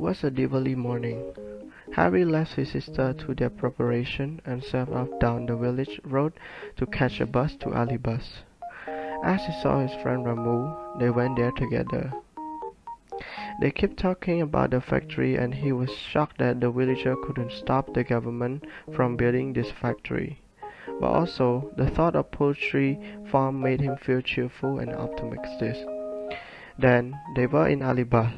It was a Diwali morning. Harry left his sister to their preparation and set off down the village road to catch a bus to Alibus. As he saw his friend Ramu, they went there together. They kept talking about the factory and he was shocked that the villager couldn't stop the government from building this factory. But also, the thought of poultry farm made him feel cheerful and optimistic. Then, they were in Alibus.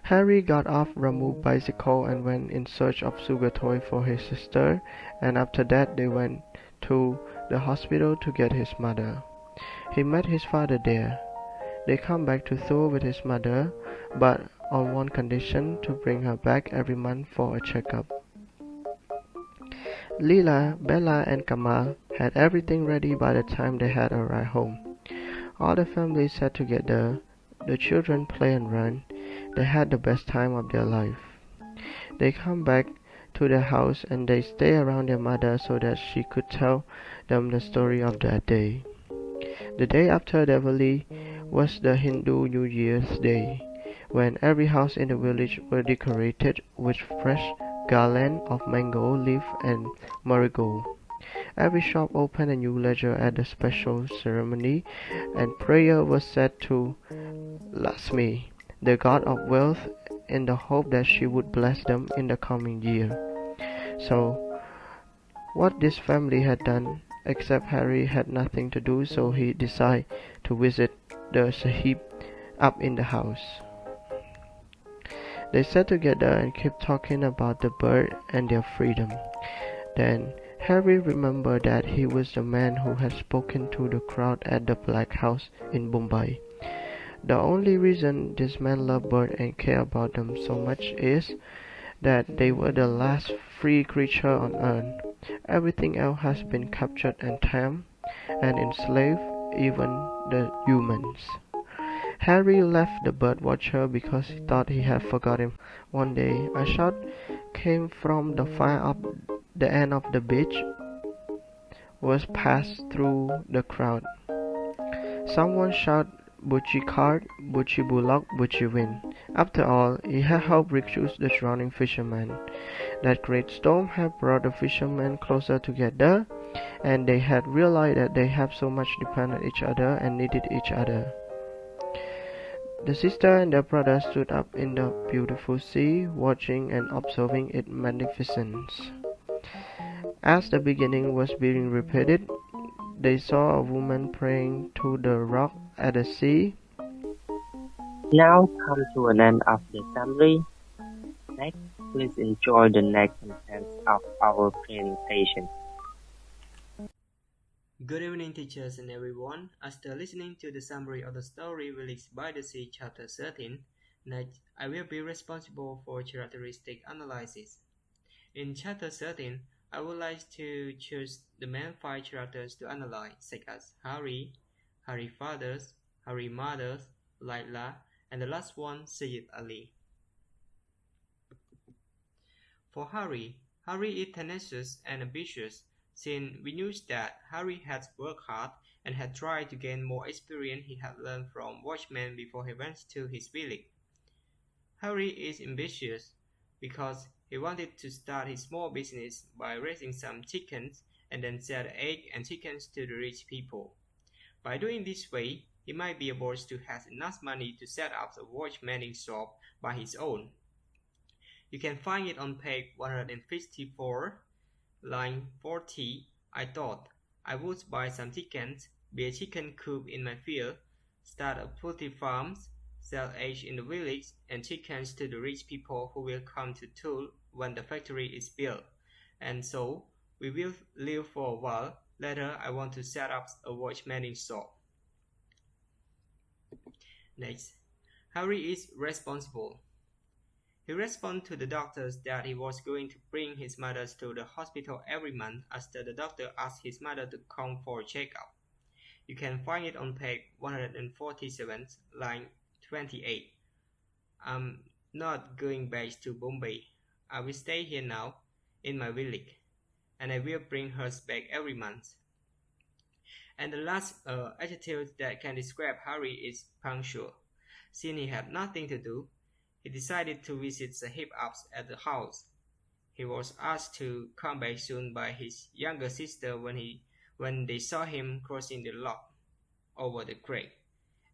Harry got off Ramu's bicycle and went in search of sugar toy for his sister, and after that they went to the hospital to get his mother. He met his father there. They come back to Thule with his mother, but on one condition, to bring her back every month for a checkup. Leela, Bella and Kamal had everything ready by the time they had arrived home. All the family sat together, the children play and run. They had the best time of their life. They come back to their house and they stay around their mother so that she could tell them the story of that day. The day after Diwali was the Hindu New Year's Day, when every house in the village were decorated with fresh garland of mango leaf and marigold. Every shop opened a new ledger at the special ceremony, and prayer was said to Lakshmi, the god of wealth, in the hope that she would bless them in the coming year. So, what this family had done, except Harry had nothing to do, so he decided to visit the Sahib up in the house. They sat together and kept talking about the bird and their freedom. Then Harry remembered that he was the man who had spoken to the crowd at the Black House in Bombay. The only reason this man loved birds and cared about them so much is that they were the last free creature on earth. Everything else has been captured and tamed and enslaved, even the humans. Harry left the bird watcher because he thought he had forgotten. One day, a shout came from the far up the end of the beach was passed through the crowd. Someone shouted, "Butchie cart, Butchie bullock, Butchie wind." After all, he had helped rescue the drowning fisherman. That great storm had brought the fishermen closer together, and they had realized that they had so much depended on each other and needed each other. The sister and their brother stood up in the beautiful sea, watching and observing its magnificence. As the beginning was being repeated, they saw a woman praying to the rock at the sea. Now come to an end of the summary. Next, please enjoy the next contents of our presentation. Good evening, teachers and everyone. After listening to the summary of the story released by the Sea Chapter 13, next I will be responsible for characteristic analysis. In Chapter 13, I would like to choose the main 5 characters to analyze, such as Harry, Harry fathers, Harry mothers, Laila, and the last one, Sayyid Ali. For Harry is tenacious and ambitious. Since we knew that Harry had worked hard and had tried to gain more experience he had learned from watchmen before he went to his village. Harry is ambitious because he wanted to start his small business by raising some chickens and then sell the eggs and chickens to the rich people. By doing this way, he might be able to have enough money to set up a watchmaking shop by his own. You can find it on page 154, line 40. I thought I would buy some chickens, be a chicken coop in my field, start a poultry farm, sell eggs in the village and chickens to the rich people who will come to Thule when the factory is built. And so we will live for a while. Later, I want to set up a watchmaking shop. Next, Harry is responsible. He responded to the doctors that he was going to bring his mother to the hospital every month after the doctor asked his mother to come for a checkup. You can find it on page 147, line 28. I'm not going back to Bombay. I will stay here now, in my village, and I will bring her back every month. And the last adjective that can describe Harry is punctual. Since he had nothing to do, He decided to visit the hip-ups at the house. He was asked to come back soon by his younger sister when they saw him crossing the log over the creek,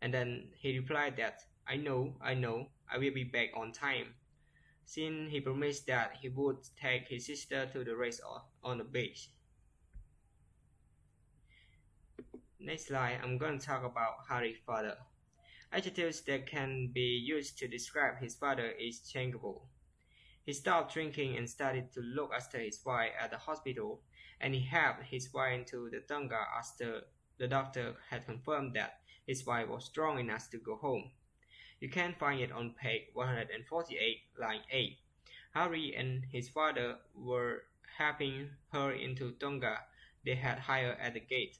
and then he replied that I know, I will be back on time. Since he promised that he would take his sister to the race on the beach. Next slide, I'm going to talk about Harry's father. Adjectives that can be used to describe his father is changeable. He stopped drinking and started to look after his wife at the hospital, and he helped his wife into the Tonga after the doctor had confirmed that his wife was strong enough to go home. You can find it on page 148, line 8. Harry and his father were helping her into Tonga. They had hired at the gate.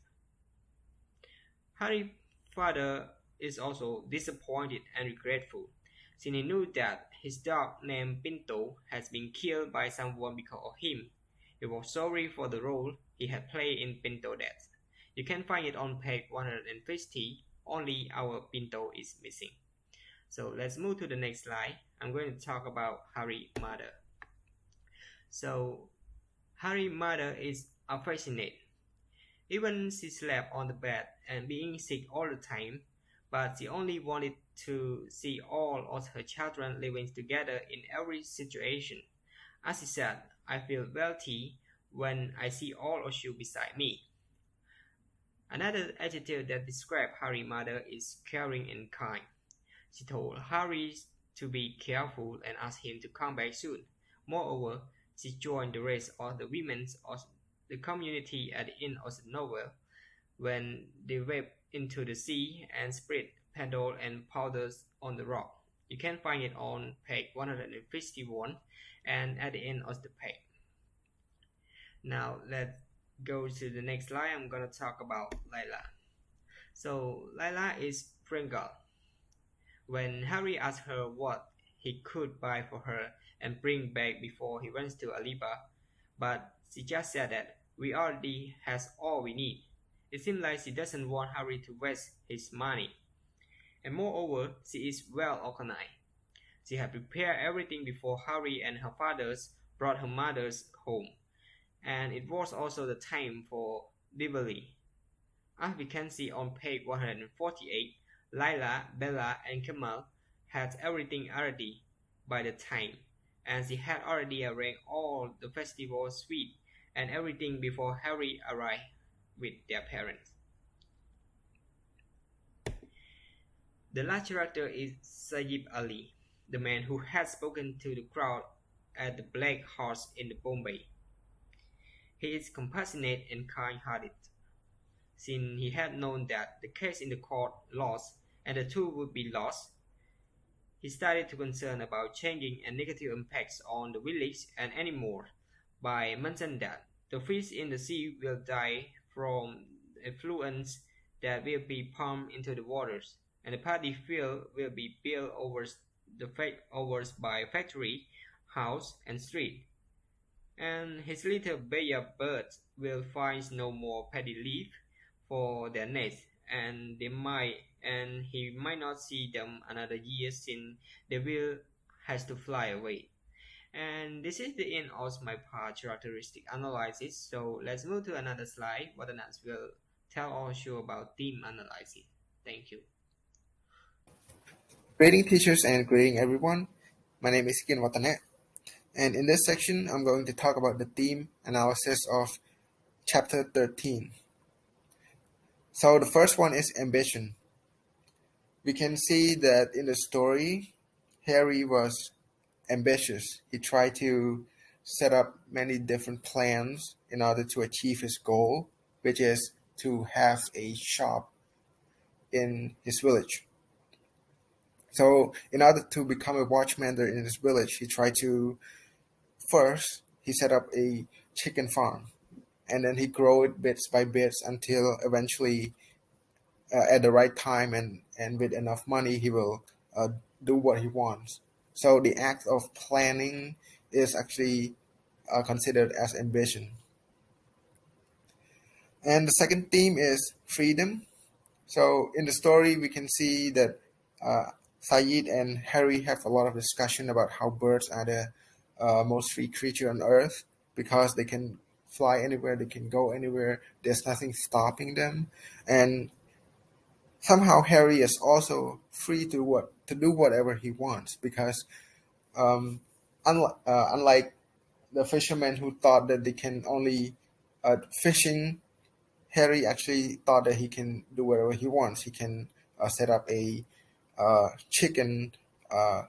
Harry's father is also disappointed and regretful, since he knew that his dog named Pinto has been killed by someone because of him. He was sorry for the role he had played in Pinto's death. You can find it on page 150. Only our Pinto is missing. So let's move to the next slide. I'm going to talk about Harry's mother. So Harry's mother is affectionate. Even she slept on the bed and being sick all the time, but she only wanted to see all of her children living together in every situation. As she said, I feel wealthy when I see all of you beside me. Another adjective that describes Harry's mother is caring and kind. She told Harry to be careful and asked him to come back soon. Moreover, she joined the rest of the women of the community at the end of the novel when they went into the sea and spread paddle and powders on the rock. You can find it on page 151 and at the end of the page. Now let's go to the next slide. I'm going to talk about Layla. So Layla is Pringle. When Harry asked her what he could buy for her and bring back before he went to Aliba, but she just said that we already has all we need. It seems like she doesn't want Harry to waste his money. And moreover, she is well organized. She had prepared everything before Harry and her fathers brought her mothers home. And it was also the time for delivery. As we can see on page 148, Layla, Bella, and Kemal had everything ready by the time, and she had already arranged all the festival suite and everything before Harry arrived with their parents. The last character is Sajib Ali, the man who had spoken to the crowd at the Black Horse in Bombay. He is compassionate and kind-hearted. Since he had known that the case in the court lost and the two would be lost, he started to concern about changing and negative impacts on the village and animals by mentioning that the fish in the sea will die from effluents that will be pumped into the waters, and the paddy field will be built over by factory, house, and street. And his little bayard birds will find no more paddy leaf for their nest, and he might not see them another year since they will has to fly away. And this is the end of my part characteristic analysis. So let's move to another slide. Whatanak will tell us you about theme analysis. Thank you. Greeting teachers and greeting everyone. My name is Kean Whatanak, and in this section I'm going to talk about the theme analysis of chapter 13. So the first one is ambition. We can see that in the story, Harry was ambitious. He tried to set up many different plans in order to achieve his goal, which is to have a shop in his village. So in order to become a watchman there in his village, he tried to first he set up a chicken farm, and then he grew it bits by bits until eventually at the right time and with enough money he will do what he wants. So the act of planning is actually considered as ambition. And the second theme is freedom. So in the story we can see that Sayid and Harry have a lot of discussion about how birds are the most free creature on Earth because they can fly anywhere, they can go anywhere. There's nothing stopping them, and somehow Harry is also free to do whatever he wants because unlike the fishermen who thought that they can only fishing, Harry actually thought that he can do whatever he wants. He can set up a chicken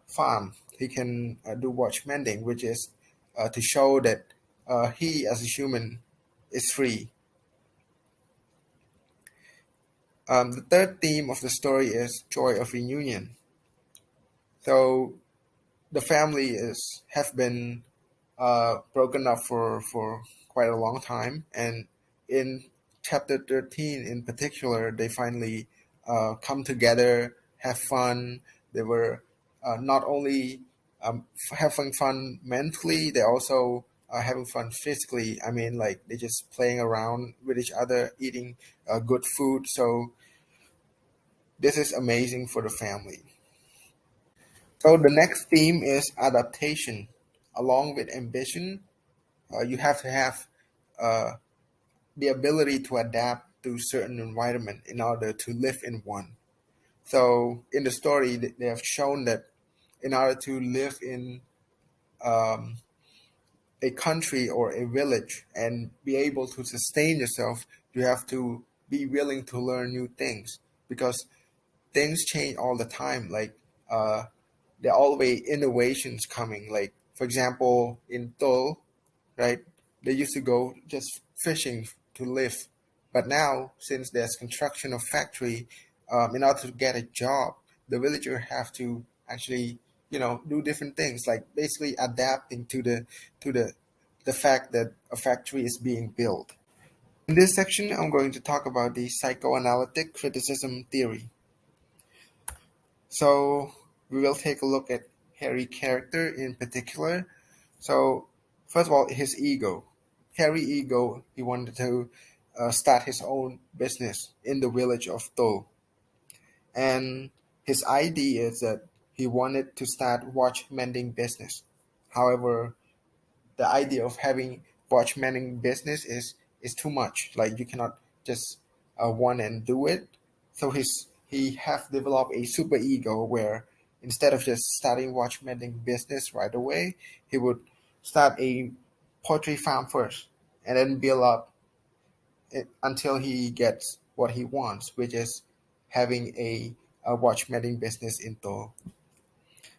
farm. He can do watch mending, which is to show that he, as a human, is free. The third theme of the story is joy of reunion. So the family is have been broken up for quite a long time, and in chapter 13 in particular, they finally come together, have fun. They were not only having fun mentally, they also having fun physically. I mean, like they just playing around with each other, eating good food. So this is amazing for the family. So the next theme is adaptation. Along with ambition, you have to have uh, the ability to adapt to certain environment in order to live in one. So in the story, they have shown that in order to live in um, a country or a village and be able to sustain yourself, you have to be willing to learn new things because things change all the time. Like there are always innovations coming. Like for example, in Seoul, right? They used to go just fishing to live, but now since there's construction of factory, in order to get a job, the villager have to actually do different things, like basically adapting to the fact that a factory is being built. In this section, I'm going to talk about the psychoanalytic criticism theory. So we will take a look at Harry character in particular. So first of all, his ego. Harry ego. He wanted to start his own business in the village of To, and his idea is that he wanted to start watch mending business. However, the idea of having watch mending business is too much. Like you cannot just want and do it. So he have developed a super ego where instead of just starting watch mending business right away, he would start a poultry farm first and then build up it until he gets what he wants, which is having a watch mending business in tow.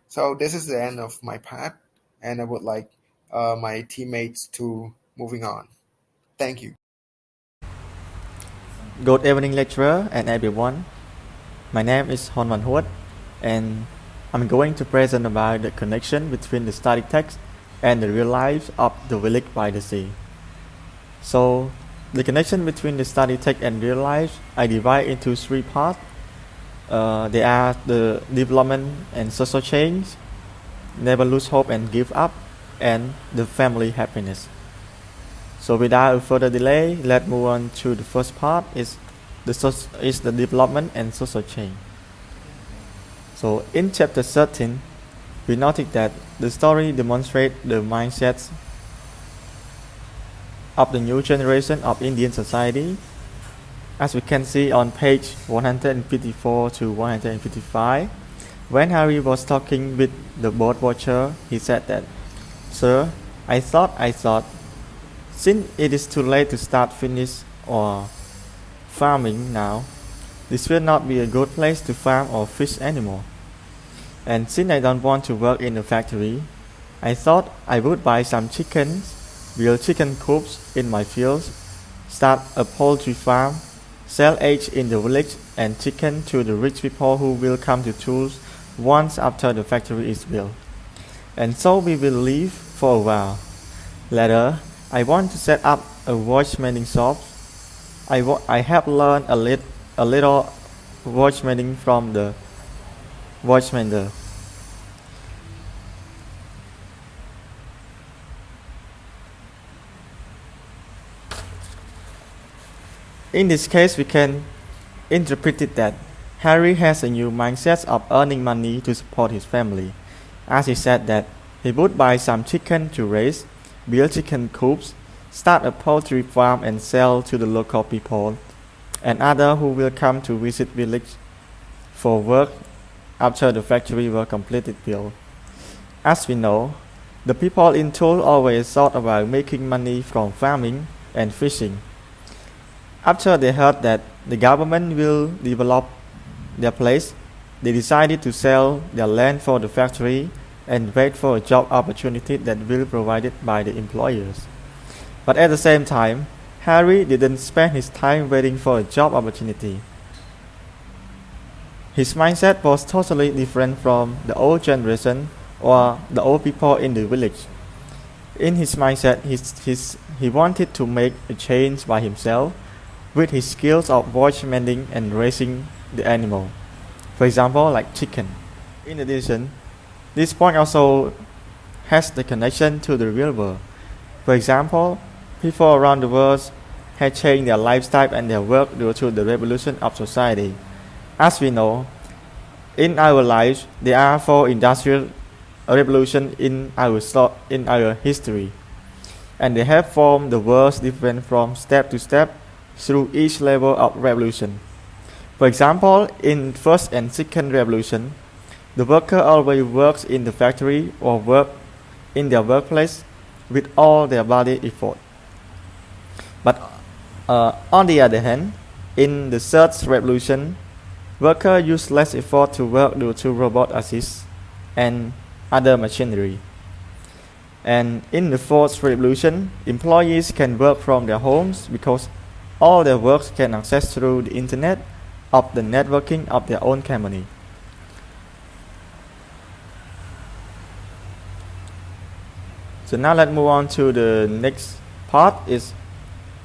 So this is the end of my part, and I would like my teammates to moving on. Thank you. Good evening, lecturer and everyone. My name is Hon Vanhout, and I'm going to present about the connection between the study text and the real life of the village by the sea. So, the connection between the study text and real life I divide into three parts. They are the development and social change, never lose hope and give up, and the family happiness. So without further delay, let's move on to the first part is the development and social change. So in chapter 13, we noted that the story demonstrates the mindsets of the new generation of Indian society. As we can see on page 154 to 155, when Harry was talking with the boat watcher, he said that, "Sir, I thought, since it is too late to start finish or farming now, this will not be a good place to farm or fish anymore. And since I don't want to work in a factory, I thought I would buy some chickens, build chicken coops in my fields, start a poultry farm, sell eggs in the village and chicken to the rich people who will come to choose once after the factory is built. And so we will live for a while. Later, I want to set up a watchmending shop. I have learned a little watchmending from the watchmender. In this case, we can interpret it that Harry has a new mindset of earning money to support his family, as he said that he would buy some chicken to raise, build chicken coops, start a poultry farm and sell to the local people and others who will come to visit village for work after the factory was completed built. As we know, the people in Tool always thought about making money from farming and fishing. After they heard that the government will develop their place, they decided to sell their land for the factory and wait for a job opportunity that will be provided by the employers. But at the same time, Harry didn't spend his time waiting for a job opportunity. His mindset was totally different from the old generation or the old people in the village. In his mindset, he wanted to make a change by himself with his skills of watchmanding and raising the animal, for example like chicken. In addition, this point also has the connection to the real world. For example, people around the world had changed their lifestyle and their work due to the revolution of society. As we know, in our lives there are 4 industrial revolutions in our history, and they have formed the world different from step to step through each level of revolution. For example, in first and second revolution, the worker always works in the factory or work in their workplace with all their body effort. But on the other hand, in the third revolution, workers use less effort to work due to robot assist and other machinery. And in the fourth revolution, employees can work from their homes because all their work can access through the internet of the networking of their own company. So now let's move on to the next part, is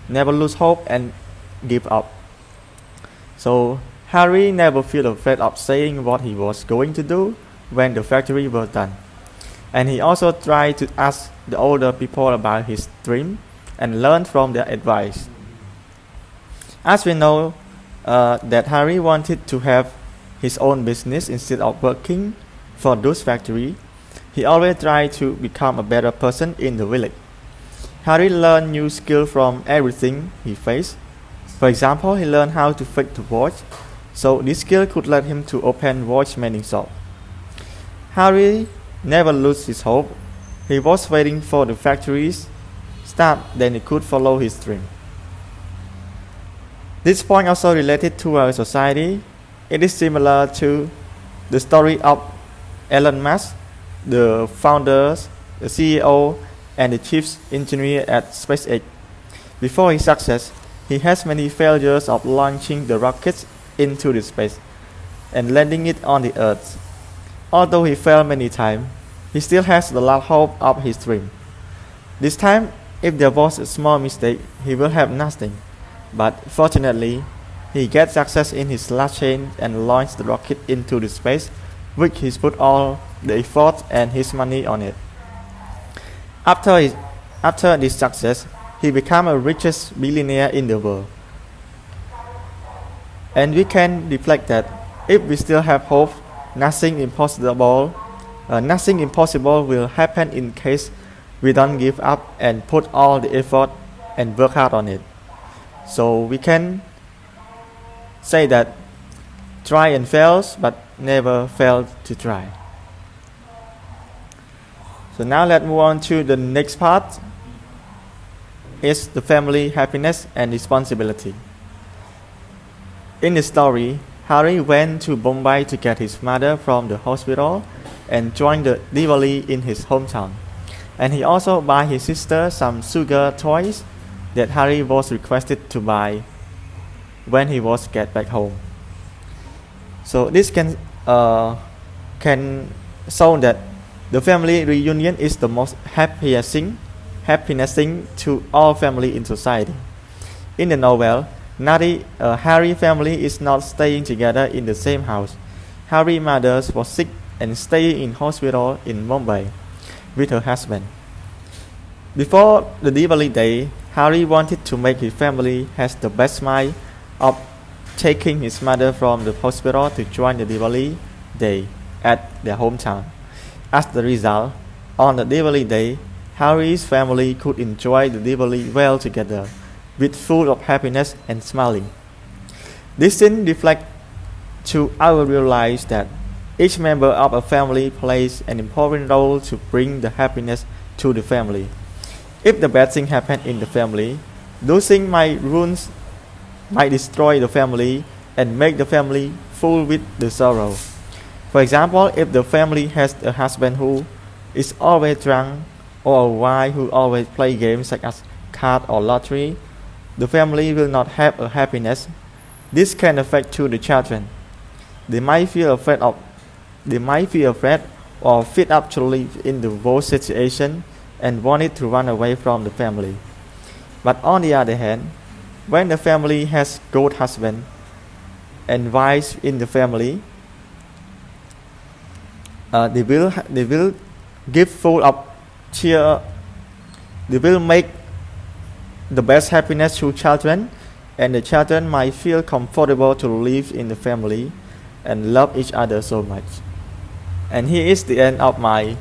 never lose hope and give up. So Harry never felt afraid of saying what he was going to do when the factory was done. And he also tried to ask the older people about his dream and learn from their advice. As we know that Harry wanted to have his own business instead of working for those factories, he always tried to become a better person in the village. Harry learned new skills from everything he faced. For example, he learned how to fix the watch, so this skill could let him to open watchmanding shop. Harry never lost his hope. He was waiting for the factories start, then he could follow his dream. This point also related to our society. It is similar to the story of Elon Musk, the founders, the CEO, and the chief engineer at SpaceX. Before his success, he has many failures of launching the rockets into the space and landing it on the Earth. Although he failed many times, he still has the last hope of his dream. This time, if there was a small mistake, he will have nothing. But fortunately, he gets success in his last change and launched the rocket into the space, which he put all the effort and his money on it. After this success, he became the richest billionaire in the world. And we can reflect that if we still have hope, nothing impossible will happen in case we don't give up and put all the effort and work hard on it. So we can say that try and fails, but never fail to try. So now let's move on to the next part, is the family happiness and responsibility. In the story, Harry went to Bombay to get his mother from the hospital and joined the Diwali in his hometown. And he also bought his sister some sugar toys that Harry was requested to buy when he was get back home. So this can show that the family reunion is the most happiness thing to all family in society. In the novel, Harry family is not staying together in the same house. Harry's mother was sick and staying in hospital in Mumbai with her husband. Before the Diwali day, Harry wanted to make his family has the best smile of taking his mother from the hospital to join the Diwali day at their hometown. As the result, on the Diwali day, Harry's family could enjoy the Diwali well together, with full of happiness and smiling. This scene reflects to our real lives that each member of a family plays an important role to bring the happiness to the family. If the bad thing happen in the family, those things might destroy the family and make the family full with the sorrow. For example, if the family has a husband who is always drunk or a wife who always play games such as card or lottery, the family will not have a happiness. This can affect to the children. They might feel afraid or fed up to live in the worst situation and wanted to run away from the family. But on the other hand, when the family has good husband and wives in the family, they will give full of cheer. They will make the best happiness to children, and the children might feel comfortable to live in the family and love each other so much. And here is the end of my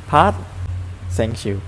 part. Thank you.